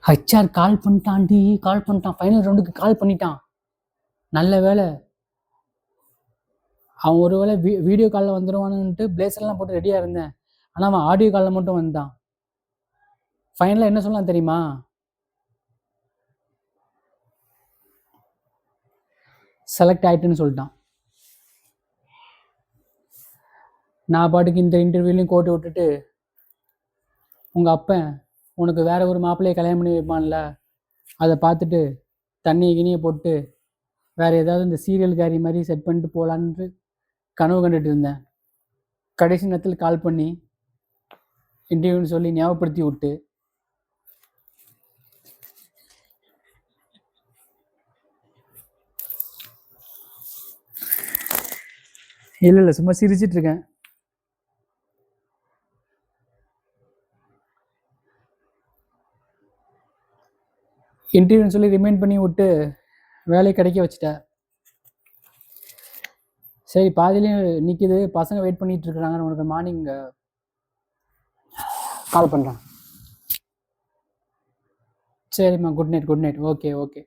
HR கால் பண்ணிட்டான்டி, கால் பண்ணிட்டான். Final ரவுண்டுக்கு கால் பண்ணிட்டான். நல்ல வேலை. அவன் ஒரு வேளை வீடியோ காலில் வந்துடுவானுன்ட்டு பிளேசர்லாம் போட்டு ரெடியாக இருந்தேன். ஆனால் அவன் ஆடியோ காலில் மட்டும் வந்தான். ஃபைனலாக என்ன சொல்லலாம் தெரியுமா? செலக்ட் ஆகிட்டுன்னு சொல்லிட்டான். நான் பாட்டுக்கு இந்த இன்டர்வியூலையும் கோட்டு விட்டுட்டு, உங்கள் அப்பன் உனக்கு வேற ஒரு மாப்பிள்ளையை கல்யாணம் பண்ணி வைப்பான்ல, அதை பார்த்துட்டு தண்ணியை கிணியை போட்டு வேறு ஏதாவது இந்த சீரியல் கேரி மாதிரி செட் பண்ணிட்டு போகலான்ட்டு கனவு கண்டுட்டு இருந்தேன். கடைசி நேரத்தில் கால் பண்ணி இன்டர்வியூன்னு சொல்லி ஞாபகப்படுத்தி விட்டு, இல்லை சும்மா சிரிச்சிட்டு இருக்கேன். இன்டர்வியூன்னு சொல்லி ரிமைண்ட் பண்ணி விட்டு வேலையை கிடைக்க வச்சுட்டேன். சரி, பாதிலையும் நிற்கிது, பசங்க வெயிட் பண்ணிட்டு இருக்கிறாங்க, உனக்கு மார்னிங் கால் பண்ணுறேன். சரிம்மா, குட் நைட். ஓகே.